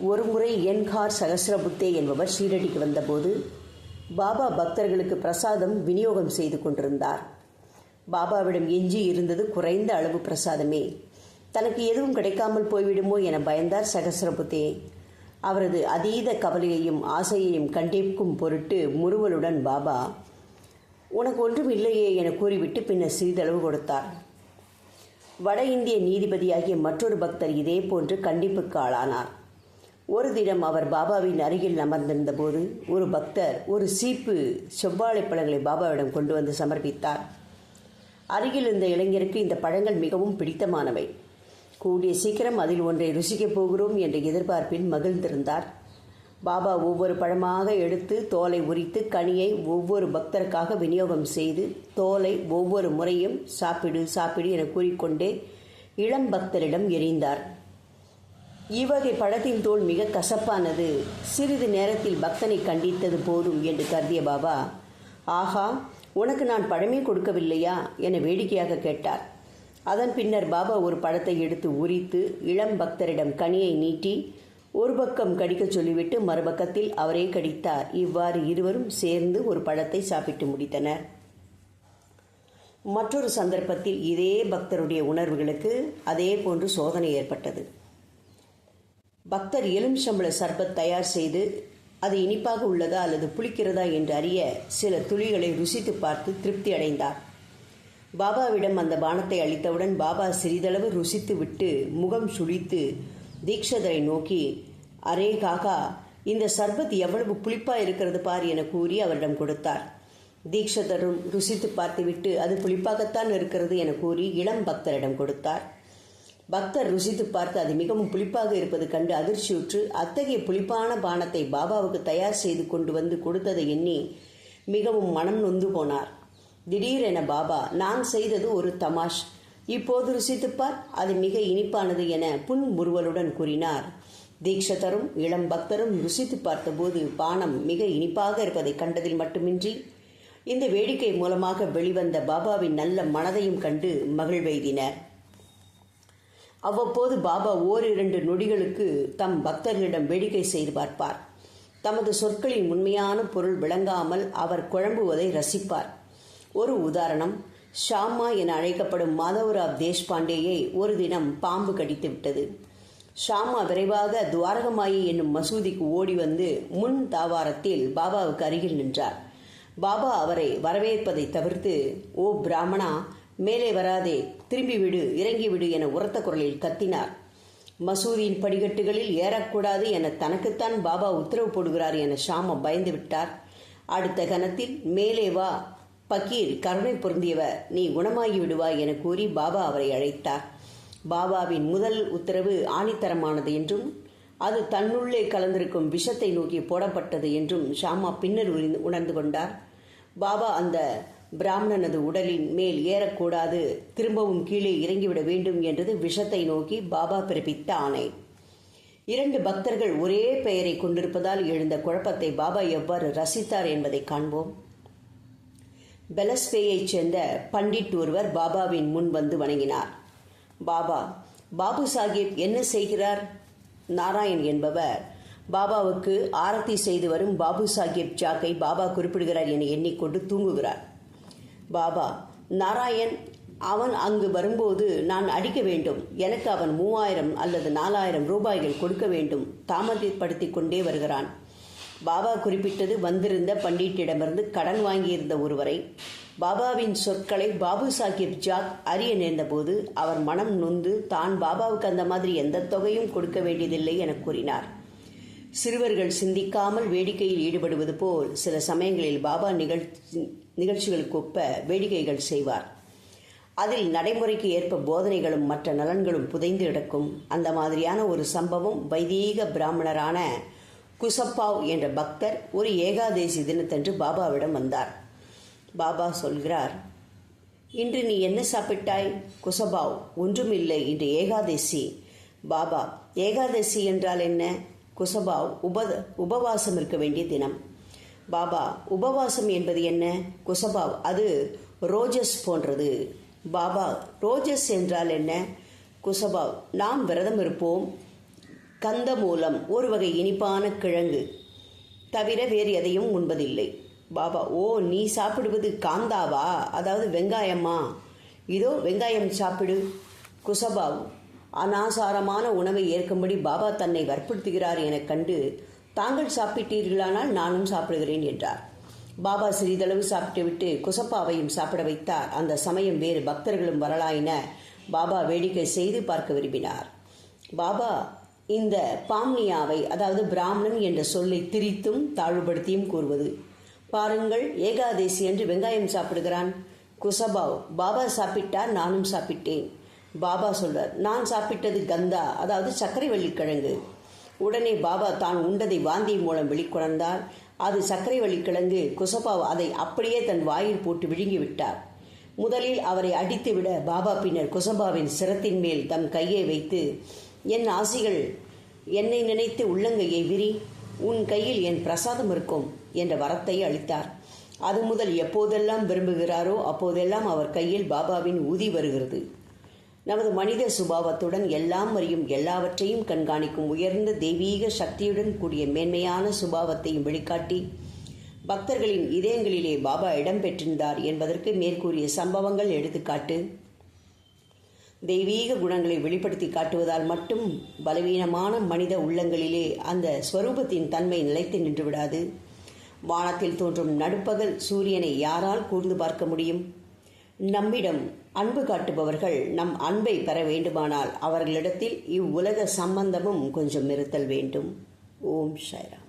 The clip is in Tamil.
ஒருமுறை என்கார் சகசிரபுத்தே என்பவர் ஷீரடிக்கு வந்தபோது பாபா பக்தர்களுக்கு பிரசாதம் விநியோகம் செய்து கொண்டிருந்தார். பாபாவிடம் எஞ்சி இருந்தது குறைந்த அளவு பிரசாதமே. தனக்கு எதுவும் கிடைக்காமல் போய்விடுமோ என பயந்தார் சகசிரபுத்தே. அவரது அதீத கவலையையும் ஆசையையும் கண்டிக்கும் பொருட்டு முறுவலுடன் பாபா, உனக்கு ஒன்றும் இல்லையே என கூறிவிட்டு பின்னர் சிறிதளவு கொடுத்தார். வட இந்திய நீதிபதியாகிய மற்றொரு பக்தர் இதே போன்று கண்டிப்புக்கு ஆளானார். ஒரு தினம் அவர் பாபாவின் அருகில் அமர்ந்திருந்த போது ஒரு பக்தர் ஒரு சீப்பு செவ்வாழை பழங்களை பாபாவிடம் கொண்டு வந்து சமர்ப்பித்தார். அருகில் இருந்த இளைஞருக்கு இந்த பழங்கள் மிகவும் பிடித்தமானவை. கூடிய சீக்கிரம் அதில் ஒன்றை ருசிக்கப் போகிறோம் என்ற எதிர்பார்ப்பில் மகிழ்ந்திருந்தார். பாபா ஒவ்வொரு பழமாக எடுத்து தோலை உரித்து கனியை ஒவ்வொரு பக்தருக்காக விநியோகம் செய்து தோலை ஒவ்வொரு முறையும் சாப்பிடு சாப்பிடு என கூறிக்கொண்டே இளம் பக்தரிடம் எறிந்தார். இவ்வகை பழத்தின் தோல் மிக கசப்பானது. சிறிது நேரத்தில் பக்தனை கண்டித்தது போதும் என்று கருதிய பாபா, ஆஹா, உனக்கு நான் பழமே கொடுக்கவில்லையா என வேடிக்கையாக கேட்டார். அதன் பின்னர் பாபா ஒரு பழத்தை எடுத்து உரித்து இளம் பக்தரிடம் கனியை நீட்டி ஒரு பக்கம் கடிக்கச் சொல்லிவிட்டு மறுபக்கத்தில் அவரே கடித்தார். இவ்வாறு இருவரும் சேர்ந்து ஒரு பழத்தை சாப்பிட்டு முடித்தனர். மற்றொரு சந்தர்ப்பத்தில் இதே பக்தருடைய உணர்வுகளுக்கு அதே போன்று சோதனை ஏற்பட்டது. பக்தர் எலுமிச்சம்பழ சர்பத் தயார் செய்து அது இனிப்பாக உள்ளதா அல்லது புளிக்கிறதா என்று அறிய சில துளிகளை ருசித்து பார்த்து திருப்தி அடைந்தார். பாபாவிடம் அந்த பானத்தை அளித்தவுடன் பாபா சிறிதளவு ருசித்து விட்டு முகம் சுழித்து தீக்ஷதரை நோக்கி, அரே காகா, இந்த சர்பத் எவ்வளவு புளிப்பா இருக்கிறது பார் என கூறி அவரிடம் கொடுத்தார். தீக்ஷதரும் ருசித்து பார்த்துவிட்டு அது புளிப்பாகத்தான் இருக்கிறது என கூறி இளம் பக்தரிடம் கொடுத்தார். பக்தர் ருசித்து பார்த்து அது மிகவும் புளிப்பாக இருப்பது கண்டு அதிர்ச்சியுற்று அத்தகைய புளிப்பான பானத்தை பாபாவுக்கு தயார் செய்து கொண்டு வந்து கொடுத்ததை எண்ணி மிகவும் மனம் நொந்து போனார். திடீரென பாபா, நான் செய்தது ஒரு தமாஷ், இப்போது ருசித்துப்பார், அது மிக இனிப்பானது என புன்முறுவலுடன் கூறினார். தீக்ஷதரும் இளம் பக்தரும் ருசித்து பார்த்தபோது பானம் மிக இனிப்பாக இருப்பதை கண்டதில் மட்டுமின்றி இந்த வேடிக்கை மூலமாக வெளிவந்த பாபாவின் நல்ல மனதையும் கண்டு மகிழ்வெய்தினர். அவ்வப்போது பாபா ஓரிரண்டு நொடிகளுக்கு தம் பக்தர்களிடம் வேடிக்கை செய்து பார்ப்பார். தமது சொற்களின் உண்மையான பொருள் விளங்காமல் அவர் குழம்புவதை ரசிப்பார். ஒரு உதாரணம், ஷாமா என அழைக்கப்படும் மாதவராவ் தேஷ்பாண்டேயை ஒரு தினம் பாம்பு கடித்து விட்டது. ஷாமா விரைவாக துவாரகமாயி என்னும் மசூதிக்கு ஓடி வந்து முன் தாவாரத்தில் பாபாவுக்கு அருகில் நின்றார். பாபா அவரை வரவேற்பதை தவிர்த்து, ஓ பிராமணா, மேலே வராதே, திரும்பிவிடு, இறங்கிவிடு என உரத்த குரலில் கத்தினார். மசூதியின் படிக்கட்டுகளில் ஏறக்கூடாது என தனக்குத்தான் பாபா உத்தரவு போடுகிறார் என ஷாமா பயந்து விட்டார். அடுத்த கணத்தில், மேலே வா பக்கீர், கருணை பொருந்தியவர், நீ குணமாகி விடுவாய் என கூறி பாபா அவரை அழைத்தார். பாபாவின் முதல் உத்தரவு ஆணித்தரமானது என்றும் அது தன்னுள்ளே கலந்திருக்கும் விஷத்தை நோக்கி போடப்பட்டது என்றும் ஷாமா பின்னர் உணர்ந்து கொண்டார். பாபா அந்த பிராமணனது உடலின் மேல் ஏறக்கூடாது, திரும்பவும் கீழே இறங்கிவிட வேண்டும் என்றது விஷத்தை நோக்கி பாபா பிறப்பித்த ஆணை. இரண்டு பக்தர்கள் ஒரே பெயரை கொண்டிருப்பதால் எழுந்த குழப்பத்தை பாபா எவ்வாறு ரசித்தார் என்பதை காண்போம். பெலஸ்பேயைச் சேர்ந்த பண்டிட் ஒருவர் பாபாவின் முன் வந்து வணங்கினார். பாபா, பாபு சாஹிப் என்ன செய்கிறார்? நாராயண் என்பவர் பாபாவுக்கு ஆரத்தி செய்து வரும் பாபு சாஹிப் ஜாக்கை பாபா குறிப்பிடுகிறார் என எண்ணிக்கொண்டு தூங்குகிறார். பாபா, நாராயண், அவன் அங்கு வரும்போது நான் அடிக்க வேண்டும், எனக்கு அவன் 3000 அல்லது 4000 ரூபாய்கள் கொடுக்க வேண்டும், தாமதப்படுத்திக் கொண்டே வருகிறான். பாபா குறிப்பிட்டது வந்திருந்த பண்டிட்டிடமிருந்து கடன் வாங்கியிருந்த ஒருவரை. பாபாவின் சொற்களை பாபு சாஹிப் ஜாக் அறிய நேர்ந்தபோது அவர் மனம் நொந்து தான் பாபாவுக்கு அந்த மாதிரி எந்த தொகையும் கொடுக்க வேண்டியதில்லை என கூறினார். சிறுவர்கள் சிந்திக்காமல் வேடிக்கையில் ஈடுபடுவது போல் சில சமயங்களில் பாபா நிகழ்ச்சிகளுக்கு ஒப்ப வேடிக்கைகள் செய்வார். அதில் நடைமுறைக்கு ஏற்ப போதனைகளும் மற்ற நலன்களும் புதைந்து கிடக்கும். அந்த மாதிரியான ஒரு சம்பவம் வைதீக பிராமணரான குசப்பாவ் என்ற பக்தர் ஒரு ஏகாதேசி தினத்தன்று பாபாவிடம் வந்தார். பாபா சொல்கிறார், இன்று நீ என்ன சாப்பிட்டாய்? குசபாவ், ஒன்றுமில்லை, இன்று ஏகாதேசி. பாபா, ஏகாதசி என்றால் என்ன? குசபாவ், உபவாசம் இருக்க வேண்டிய தினம். பாபா, உபவாசம் என்பது என்ன? குசபாவ், அது ரோஜஸ் போன்றது. பாபா, ரோஜஸ் என்றால் என்ன? குசபாவ், நாம் விரதம் இருப்போம், கந்தமூலம் ஒரு வகை இனிப்பான கிழங்கு தவிர வேறு எதையும் உண்பதில்லை. பாபா: ஓ, நீ சாப்பிடுவது காந்தாவா, அதாவது வெங்காயமா? இதோ வெங்காயம் சாப்பிடு. குசபாவ் அனாசாரமான உணவை ஏற்கும்படி பாபா தன்னை வற்புறுத்துகிறார் எனக் கண்டு, தாங்கள் சாப்பிட்டீர்களானால் நானும் சாப்பிடுகிறேன் என்றார். பாபா சிறிதளவு சாப்பிட்டுவிட்டு குசப்பாவையும் சாப்பிட வைத்தார். அந்த சமயம் வேறு பக்தர்களும் வரலாயின. பாபா வேடிக்கை செய்து பார்க்க விரும்பினார். பாபா இந்த பாம்னியாவை, அதாவது பிராமணன் என்ற சொல்லை திரித்தும் தாழ்வுபடுத்தியும் கூறுவது. பாருங்கள், ஏகாதேசி என்று வெங்காயம் சாப்பிடுகிறான். குசபாவ்: பாபா சாப்பிட்டார், நானும் சாப்பிட்டேன். பாபா சொல்றார், நான் சாப்பிட்டது கந்தா, அதாவது சர்க்கரை வள்ளிக்கிழங்கு. உடனே பாபா தான் உண்டதை வாந்தி மூலம் வெளிக்கொணர்ந்தார். அது சர்க்கரை வள்ளிக்கிழங்கு. குசபாவ் அதை அப்படியே தன் வாயில் போட்டு விழுங்கிவிட்டார். முதலில் அவரை அடித்துவிட பாபா பின்னர் குசபாவின் சிரத்தின் மேல் தம் கையை வைத்து, என் ஆசிகள், என்னை நினைத்து உள்ளங்கையை விரி, உன் கையில் என் பிரசாதம் இருக்கும் என்ற வரத்தை அளித்தார். அது முதல் எப்போதெல்லாம் விரும்புகிறாரோ அப்போதெல்லாம் அவர் கையில் பாபாவின் ஊதி வருகிறது. நமது மனித சுபாவத்துடன் எல்லாம் அறியும், எல்லாவற்றையும் கண்காணிக்கும் உயர்ந்த தெய்வீக சக்தியுடன் கூடிய மேன்மையான சுபாவத்தையும் வெளிக்காட்டி பக்தர்களின் இதயங்களிலே பாபா இடம் பெற்றிருந்தார் என்பதற்கு மேற்கூறிய சம்பவங்கள் எடுத்துக்காட்டு. தெய்வீக குணங்களை வெளிப்படுத்தி காட்டுவதால் மட்டும் பலவீனமான மனித உள்ளங்களிலே அந்த ஸ்வரூபத்தின் தன்மை நிலைத்து நின்றுவிடாது. வானத்தில் தோன்றும் நடுப்பகல் சூரியனை யாரால் கூர்ந்து பார்க்க முடியும்? நம்மிடம் அன்பு காட்டுபவர்கள் நம் அன்பை பெற வேண்டுமானால் அவர்களிடத்தில் இவ்வுலக சம்பந்தமும் கொஞ்சம் இருத்தல் வேண்டும். ஓம் சாய்ராம்.